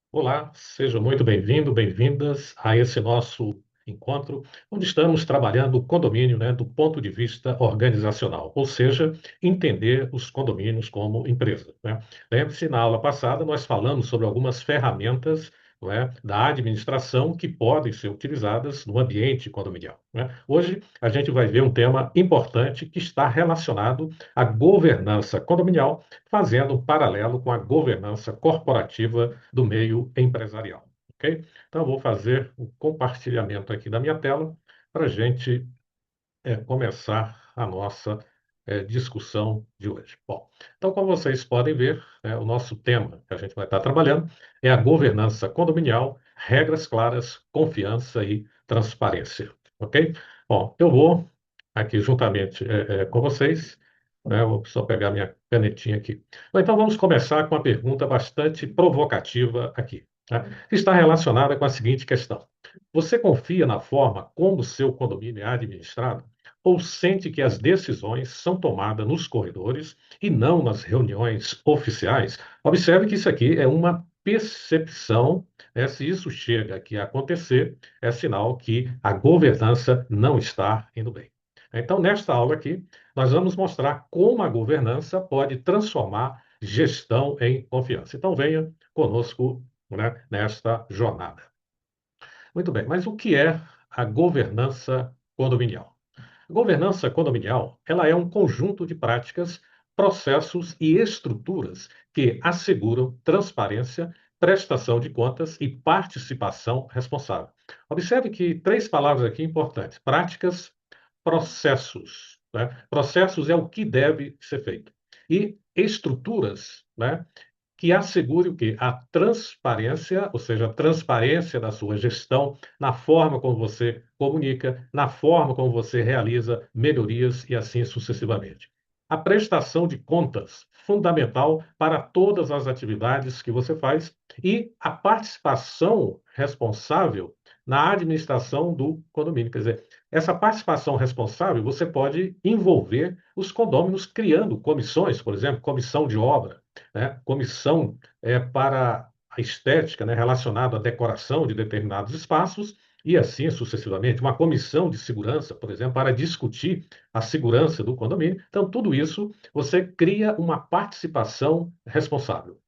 Olá, seja muito bem-vindo, bem-vindas a esse nosso encontro, onde estamos trabalhando o condomínio, né, do ponto de vista organizacional, ou seja, entender os condomínios como empresa, né? Lembre-se, na aula passada nós falamos sobre algumas ferramentas, não é, da administração que podem ser utilizadas no ambiente condominial, né? Hoje a gente vai ver um tema importante que está relacionado à governança condominial, fazendo um paralelo com a governança corporativa do meio empresarial, ok? Então, eu vou fazer o compartilhamento aqui da minha tela para a gente começar a nossa discussão de hoje. Bom, então, como vocês podem ver, o nosso tema que a gente vai estar trabalhando é a governança condominial, regras claras, confiança e transparência, ok? Bom, eu vou aqui juntamente com vocês, né, vou só pegar minha canetinha aqui. Bom, então, vamos começar com uma pergunta bastante provocativa aqui, né, que está relacionada com a seguinte questão: você confia na forma como o seu condomínio é administrado? Ou sente que as decisões são tomadas nos corredores e não nas reuniões oficiais? Observe que isso aqui é uma percepção, né? Se isso chega aqui a acontecer, é sinal que a governança não está indo bem. Então, nesta aula aqui, nós vamos mostrar como a governança pode transformar gestão em confiança. Então, venha conosco, né, nesta jornada. Muito bem, mas o que é a governança condominial? A governança condominial, ela é um conjunto de práticas, processos e estruturas que asseguram transparência, prestação de contas e participação responsável. Observe que três palavras aqui importantes: práticas, processos, né? Processos é o que deve ser feito. E estruturas, né, que assegure o quê? A transparência, ou seja, a transparência da sua gestão, na forma como você comunica, na forma como você realiza melhorias e assim sucessivamente. A prestação de contas, fundamental para todas as atividades que você faz, e a participação responsável na administração do condomínio. Quer dizer, essa participação responsável você pode envolver os condôminos criando comissões, por exemplo, comissão de obra, né? Comissão para a estética, né, relacionada à decoração de determinados espaços, e assim sucessivamente. Uma comissão de segurança, por exemplo, para discutir a segurança do condomínio. Então, tudo isso você cria uma participação responsável,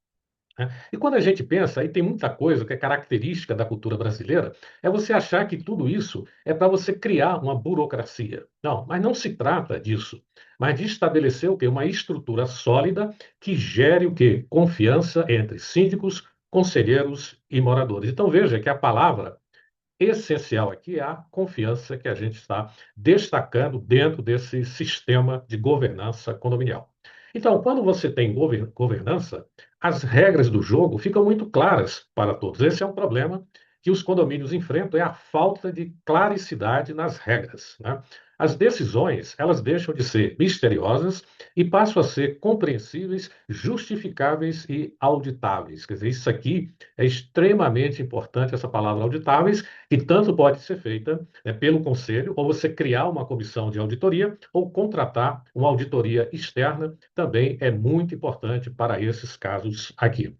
né? E quando a gente pensa, aí tem muita coisa que é característica da cultura brasileira, é você achar que tudo isso é para você criar uma burocracia. Não, mas não se trata disso, mas de estabelecer o quê? Uma estrutura sólida que gere o quê? Confiança entre síndicos, conselheiros e moradores. Então veja que a palavra essencial aqui é a confiança que a gente está destacando dentro desse sistema de governança condominial. Então, quando você tem governança, as regras do jogo ficam muito claras para todos. Esse é um problema que os condomínios enfrentam, é a falta de claricidade nas regras, né? As decisões, elas deixam de ser misteriosas e passam a ser compreensíveis, justificáveis e auditáveis. Quer dizer, isso aqui é extremamente importante, essa palavra auditáveis, que tanto pode ser feita, né, pelo conselho, ou você criar uma comissão de auditoria, ou contratar uma auditoria externa, também é muito importante para esses casos aqui.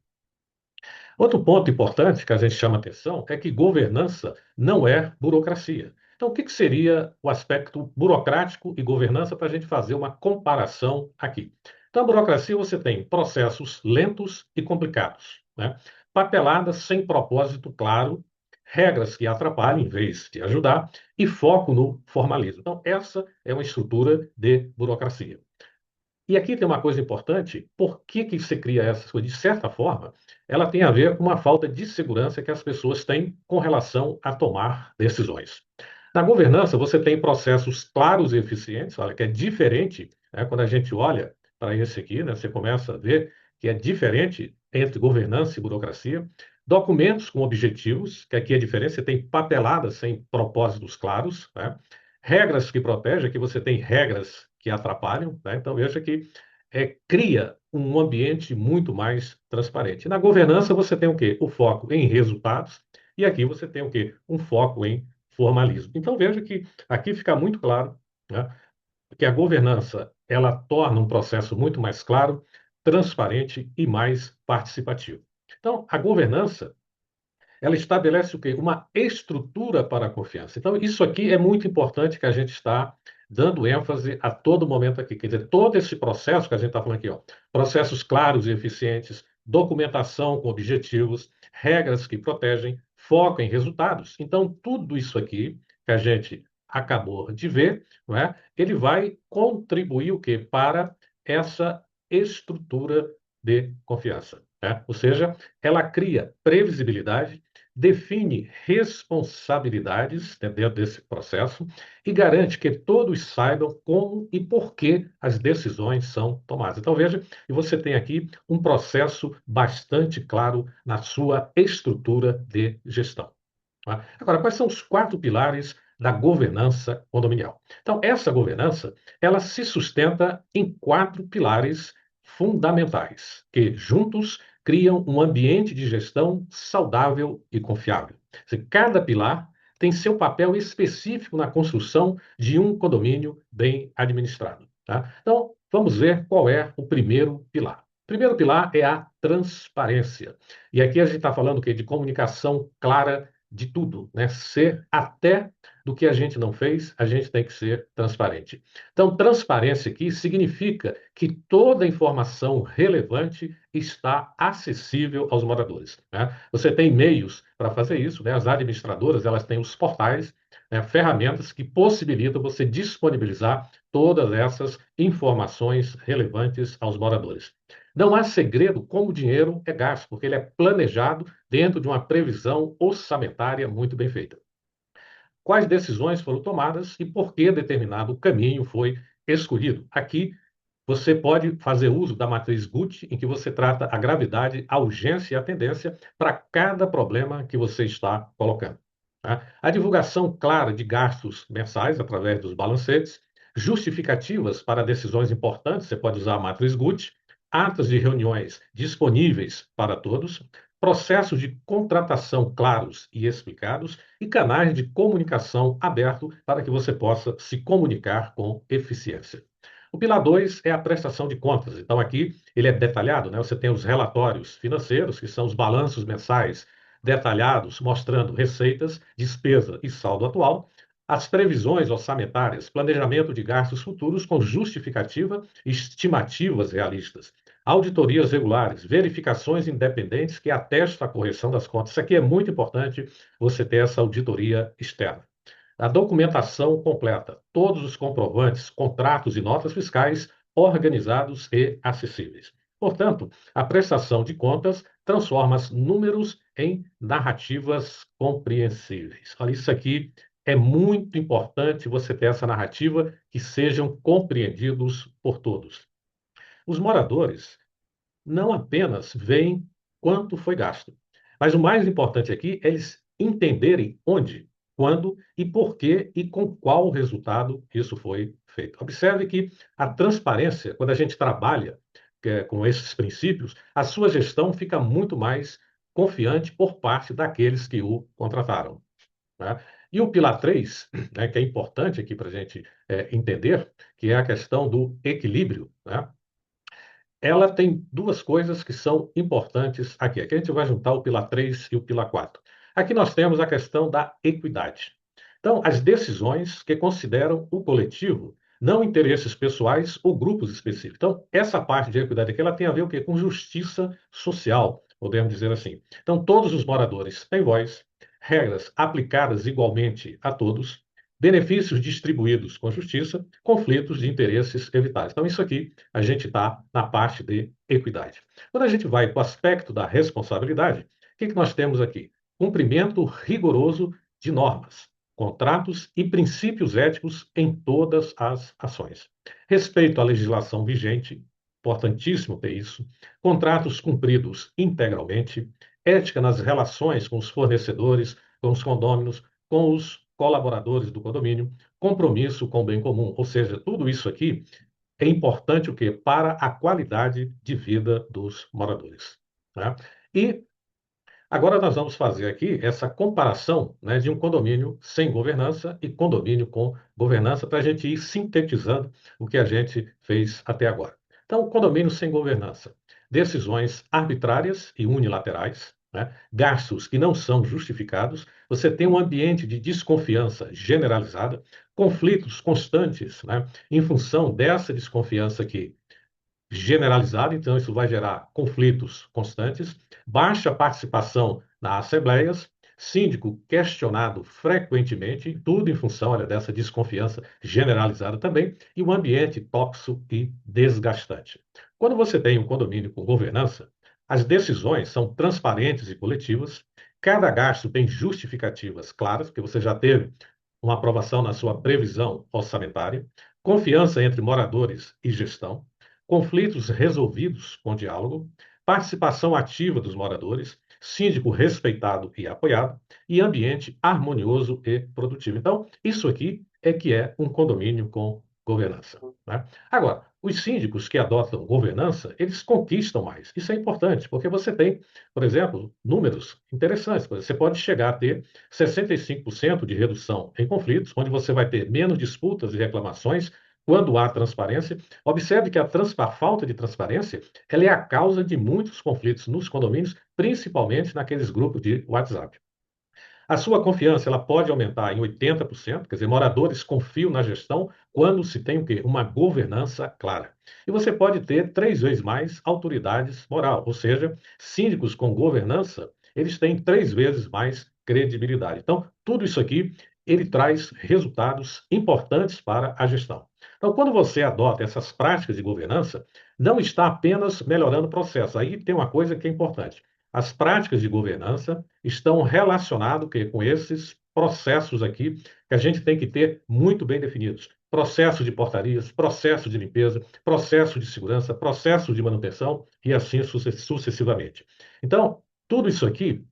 Outro ponto importante que a gente chama atenção é que governança não é burocracia. Então, o que seria o aspecto burocrático e governança para a gente fazer uma comparação aqui? Então, a burocracia você tem processos lentos e complicados, né? Papeladas sem propósito claro, regras que atrapalham em vez de ajudar e foco no formalismo. Então, essa é uma estrutura de burocracia. E aqui tem uma coisa importante: por que que você cria essas coisas? De certa forma, ela tem a ver com uma falta de segurança que as pessoas têm com relação a tomar decisões. Na governança, você tem processos claros e eficientes, olha, que é diferente, né, quando a gente olha para esse aqui, né, você começa a ver que é diferente entre governança e burocracia. Documentos com objetivos, que aqui é diferente, você tem papeladas sem propósitos claros, né? Regras que protegem, que você tem regras que atrapalham, né? Então veja que cria um ambiente muito mais transparente. Na governança você tem o quê? O foco em resultados, e aqui você tem o quê? Um foco em formalismo. Então veja que aqui fica muito claro, né, que a governança ela torna um processo muito mais claro, transparente e mais participativo. Então, a governança ela estabelece o quê? Uma estrutura para a confiança. Então, isso aqui é muito importante que a gente está dando ênfase a todo momento aqui. Quer dizer, todo esse processo que a gente está falando aqui, ó, processos claros e eficientes, documentação com objetivos, regras que protegem, foco em resultados. Então, tudo isso aqui que a gente acabou de ver, não é? Ele vai contribuir o quê? Para essa estrutura de confiança, né? Ou seja, ela cria previsibilidade, define responsabilidades, né, dentro desse processo e garante que todos saibam como e por que as decisões são tomadas. Então, veja, e você tem aqui um processo bastante claro na sua estrutura de gestão. Tá? Agora, quais são os quatro pilares da governança condominial? Então, essa governança, ela se sustenta em quatro pilares fundamentais, que juntos criam um ambiente de gestão saudável e confiável. Cada pilar tem seu papel específico na construção de um condomínio bem administrado. Tá? Então, vamos ver qual é o primeiro pilar. O primeiro pilar é a transparência. E aqui a gente está falando o quê? De comunicação clara de tudo, né? Ser até do que a gente não fez, a gente tem que ser transparente. Então, transparência aqui significa que toda informação relevante está acessível aos moradores, né? Você tem meios para fazer isso, né? As administradoras, elas têm os portais, né? Ferramentas que possibilitam você disponibilizar todas essas informações relevantes aos moradores. Não há segredo como o dinheiro é gasto, porque ele é planejado dentro de uma previsão orçamentária muito bem feita. Quais decisões foram tomadas e por que determinado caminho foi escolhido? Aqui você pode fazer uso da matriz Gucci, em que você trata a gravidade, a urgência e a tendência para cada problema que você está colocando. Tá? A divulgação clara de gastos mensais através dos balancetes, justificativas para decisões importantes, você pode usar a matriz Gucci, atas de reuniões disponíveis para todos, processos de contratação claros e explicados e canais de comunicação abertos para que você possa se comunicar com eficiência. O pilar 2 é a prestação de contas. Então, aqui ele é detalhado, né? Você tem os relatórios financeiros, que são os balanços mensais detalhados, mostrando receitas, despesa e saldo atual, as previsões orçamentárias, planejamento de gastos futuros com justificativa e estimativas realistas, auditorias regulares, verificações independentes que atestam a correção das contas. Isso aqui é muito importante, você ter essa auditoria externa. A documentação completa, todos os comprovantes, contratos e notas fiscais organizados e acessíveis. Portanto, a prestação de contas transforma os números em narrativas compreensíveis. Olha, isso aqui é muito importante você ter essa narrativa que sejam compreendidos por todos. Os moradores não apenas veem quanto foi gasto, mas o mais importante aqui é eles entenderem onde, quando e por quê e com qual resultado isso foi feito. Observe que a transparência, quando a gente trabalha com esses princípios, a sua gestão fica muito mais confiante por parte daqueles que o contrataram. Né? E o pilar 3, né, que é importante aqui para a gente entender, que é a questão do equilíbrio, né? Ela tem duas coisas que são importantes aqui. Aqui a gente vai juntar o pilar 3 e o pilar 4. Aqui nós temos a questão da equidade. Então, as decisões que consideram o coletivo, não interesses pessoais ou grupos específicos. Então, essa parte de equidade aqui, ela tem a ver o quê? Com justiça social, podemos dizer assim. Então, todos os moradores têm voz, regras aplicadas igualmente a todos, benefícios distribuídos com justiça, conflitos de interesses evitados. Então, isso aqui a gente está na parte de equidade. Quando a gente vai para o aspecto da responsabilidade, o que nós temos aqui? Cumprimento rigoroso de normas, contratos e princípios éticos em todas as ações. Respeito à legislação vigente, importantíssimo ter isso. Contratos cumpridos integralmente. Ética nas relações com os fornecedores, com os condôminos, com os colaboradores do condomínio. Compromisso com o bem comum. Ou seja, tudo isso aqui é importante o quê? Para a qualidade de vida dos moradores. Né? E agora nós vamos fazer aqui essa comparação, né, de um condomínio sem governança e condomínio com governança para a gente ir sintetizando o que a gente fez até agora. Então, condomínio sem governança. Decisões arbitrárias e unilaterais, né? Gastos que não são justificados, você tem um ambiente de desconfiança generalizada, conflitos constantes, né? Em função dessa desconfiança aqui generalizada, então isso vai gerar conflitos constantes, baixa participação nas assembleias, síndico questionado frequentemente, tudo em função, olha, dessa desconfiança generalizada também, e um ambiente tóxico e desgastante. Quando você tem um condomínio com governança, as decisões são transparentes e coletivas, cada gasto tem justificativas claras, porque você já teve uma aprovação na sua previsão orçamentária, confiança entre moradores e gestão, conflitos resolvidos com diálogo, participação ativa dos moradores, síndico respeitado e apoiado e ambiente harmonioso e produtivo. Então, isso aqui é que é um condomínio com governança, né? Agora, os síndicos que adotam governança, eles conquistam mais. Isso é importante, porque você tem, por exemplo, números interessantes. Você pode chegar a ter 65% de redução em conflitos, onde você vai ter menos disputas e reclamações quando há transparência. Observe que a falta de transparência, ela é a causa de muitos conflitos nos condomínios, principalmente naqueles grupos de WhatsApp. A sua confiança ela pode aumentar em 80%, quer dizer, moradores confiam na gestão quando se tem o quê? Uma governança clara. E você pode ter 3 vezes mais autoridades moral, ou seja, síndicos com governança, eles têm 3 vezes mais credibilidade. Então, tudo isso aqui, ele traz resultados importantes para a gestão. Então, quando você adota essas práticas de governança, não está apenas melhorando o processo. Aí tem uma coisa que é importante. As práticas de governança estão relacionadas com esses processos aqui que a gente tem que ter muito bem definidos. Processo de portarias, processo de limpeza, processo de segurança, processo de manutenção e assim sucessivamente. Então, tudo isso aqui,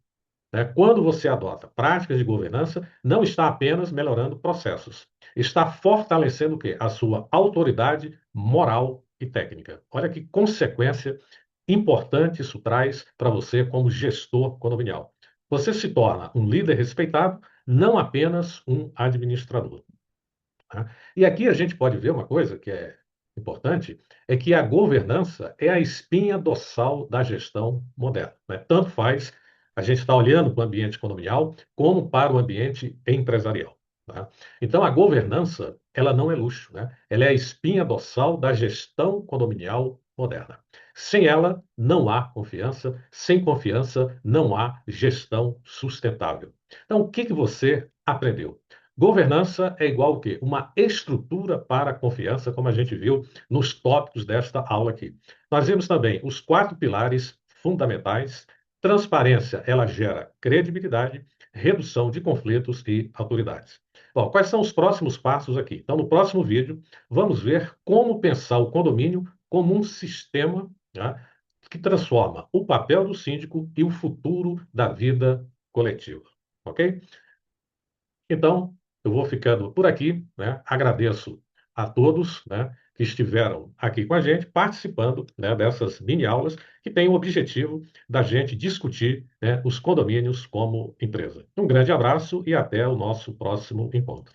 né, quando você adota práticas de governança, não está apenas melhorando processos, está fortalecendo o quê? A sua autoridade moral e técnica. Olha que consequência importante isso traz para você como gestor condominial. Você se torna um líder respeitado, não apenas um administrador. Tá? E aqui a gente pode ver uma coisa que é importante, é que a governança é a espinha dorsal da gestão moderna, né? Tanto faz a gente estar olhando para o ambiente condominial como para o ambiente empresarial. Tá? Então, a governança, ela não é luxo, né? Ela é a espinha dorsal da gestão condominial moderna. Sem ela, não há confiança. Sem confiança, não há gestão sustentável. Então, o que que você aprendeu? Governança é igual o quê? Uma estrutura para a confiança, como a gente viu nos tópicos desta aula aqui. Nós vimos também os 4 pilares fundamentais. Transparência, ela gera credibilidade, redução de conflitos e autoridades. Bom, quais são os próximos passos aqui? Então, no próximo vídeo, vamos ver como pensar o condomínio como um sistema, né, que transforma o papel do síndico e o futuro da vida coletiva. Ok? Então, eu vou ficando por aqui, né? Agradeço a todos, né, que estiveram aqui com a gente, participando, né, dessas mini aulas, que têm o objetivo da gente discutir, né, os condomínios como empresa. Um grande abraço e até o nosso próximo encontro.